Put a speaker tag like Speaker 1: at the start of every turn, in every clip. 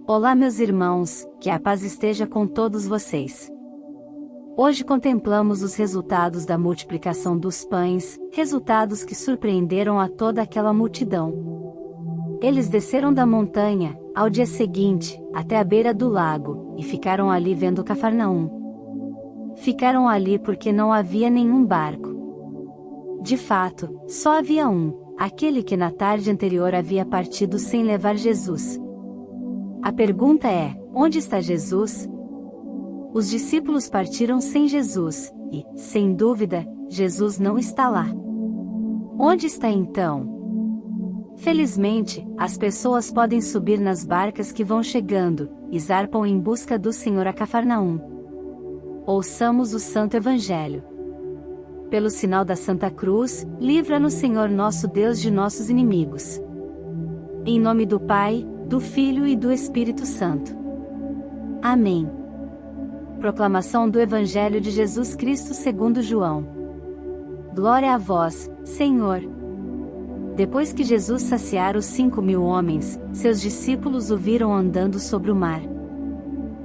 Speaker 1: Olá, meus irmãos, que a paz esteja com todos vocês. Hoje contemplamos os resultados da multiplicação dos pães, resultados que surpreenderam a toda aquela multidão. Eles desceram da montanha, ao dia seguinte, até a beira do lago, e ficaram ali vendo Cafarnaum. Ficaram ali porque não havia nenhum barco. De fato, só havia um, aquele que na tarde anterior havia partido sem levar Jesus. A pergunta é: onde está Jesus? Os discípulos partiram sem Jesus, e, sem dúvida, Jesus não está lá. Onde está então? Felizmente, as pessoas podem subir nas barcas que vão chegando, e zarpam em busca do Senhor a Cafarnaum. Ouçamos o Santo Evangelho. Pelo sinal da Santa Cruz, livra-nos, Senhor nosso Deus, de nossos inimigos. Em nome do Pai, do Filho e do Espírito Santo. Amém. Proclamação do Evangelho de Jesus Cristo segundo João. Glória a vós, Senhor. Depois que Jesus saciara os 5.000 homens, seus discípulos o viram andando sobre o mar.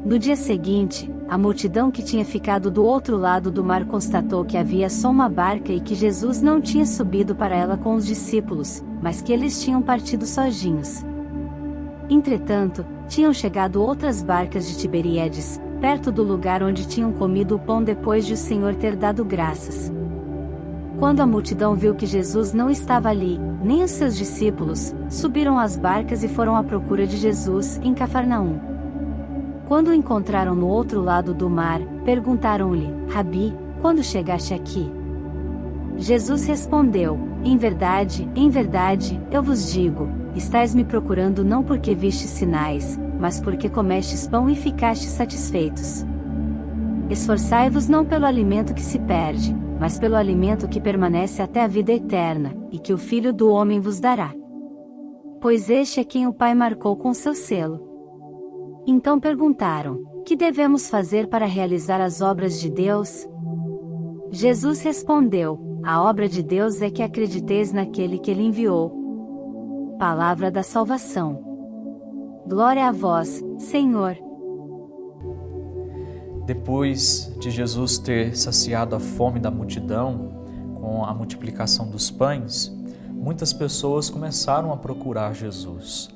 Speaker 1: No dia seguinte, a multidão que tinha ficado do outro lado do mar constatou que havia só uma barca e que Jesus não tinha subido para ela com os discípulos, mas que eles tinham partido sozinhos. Entretanto, tinham chegado outras barcas de Tiberíades, perto do lugar onde tinham comido o pão depois de o Senhor ter dado graças. Quando a multidão viu que Jesus não estava ali, nem os seus discípulos, subiram às barcas e foram à procura de Jesus, em Cafarnaum. Quando o encontraram no outro lado do mar, perguntaram-lhe: Rabi, quando chegaste aqui? Jesus respondeu: em verdade, eu vos digo, estais me procurando não porque vistes sinais, mas porque comestes pão e ficastes satisfeitos. Esforçai-vos não pelo alimento que se perde, mas pelo alimento que permanece até a vida eterna, e que o Filho do Homem vos dará. Pois este é quem o Pai marcou com seu selo. Então perguntaram: que devemos fazer para realizar as obras de Deus? Jesus respondeu: a obra de Deus é que acrediteis naquele que ele enviou. Palavra da salvação. Glória a vós, Senhor.
Speaker 2: Depois de Jesus ter saciado a fome da multidão com a multiplicação dos pães, muitas pessoas começaram a procurar Jesus.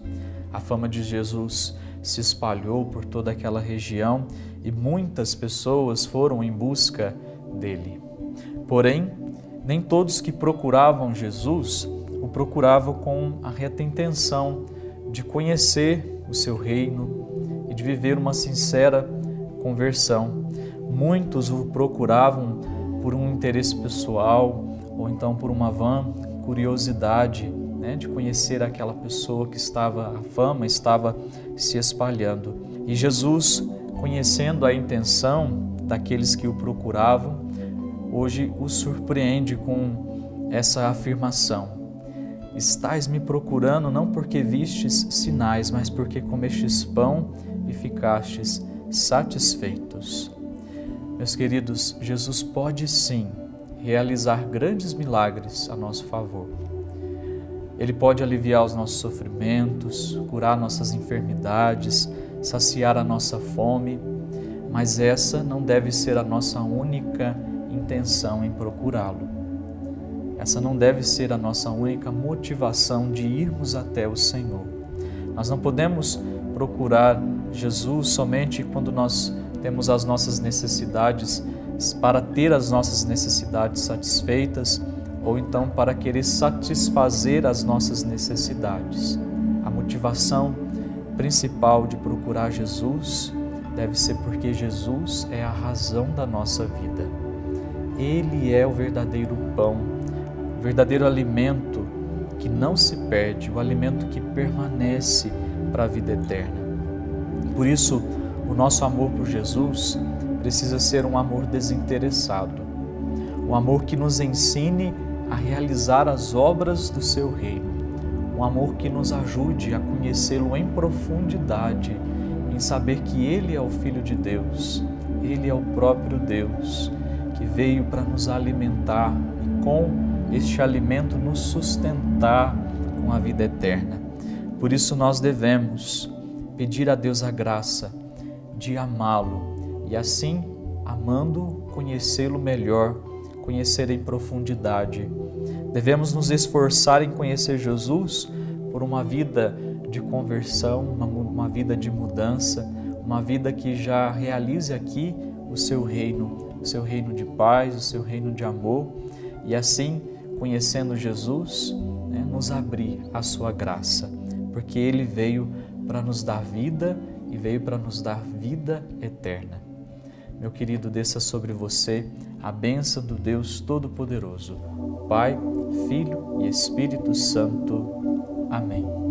Speaker 2: A fama de Jesus se espalhou por toda aquela região e muitas pessoas foram em busca dele. Porém, nem todos que procuravam Jesus o procuravam com a reta intenção de conhecer o seu reino e de viver uma sincera conversão. Muitos o procuravam por um interesse pessoal ou então por uma vã curiosidade, de conhecer aquela pessoa que a fama estava se espalhando. E Jesus, conhecendo a intenção daqueles que o procuravam, hoje o surpreende com essa afirmação: estais me procurando não porque vistes sinais, mas porque comestes pão e ficastes satisfeitos. Meus queridos, Jesus pode sim realizar grandes milagres a nosso favor. Ele pode aliviar os nossos sofrimentos, curar nossas enfermidades, saciar a nossa fome, mas essa não deve ser a nossa única intenção em procurá-lo. Essa não deve ser a nossa única motivação de irmos até o Senhor. Nós não podemos procurar Jesus somente quando nós temos as nossas necessidades, para ter as nossas necessidades satisfeitas, ou então para querer satisfazer as nossas necessidades. A motivação principal de procurar Jesus deve ser porque Jesus é a razão da nossa vida. Ele é o verdadeiro pão, o verdadeiro alimento que não se perde, o alimento que permanece para a vida eterna. Por isso, o nosso amor por Jesus precisa ser um amor desinteressado, um amor que nos ensine a realizar as obras do seu reino, um amor que nos ajude a conhecê-lo em profundidade, em saber que Ele é o Filho de Deus, Ele é o próprio Deus, que veio para nos alimentar e com este alimento nos sustentar com a vida eterna. Por isso nós devemos pedir a Deus a graça de amá-lo e assim, amando, conhecê-lo melhor, conhecer em profundidade. Devemos nos esforçar em conhecer Jesus por uma vida de conversão, uma vida de mudança, uma vida que já realize aqui o seu reino de paz, o seu reino de amor, e assim, conhecendo Jesus, nos abrir à sua graça, porque Ele veio para nos dar vida e veio para nos dar vida eterna. Meu querido, desça sobre você a bênção do Deus Todo-Poderoso, Pai, Filho e Espírito Santo. Amém.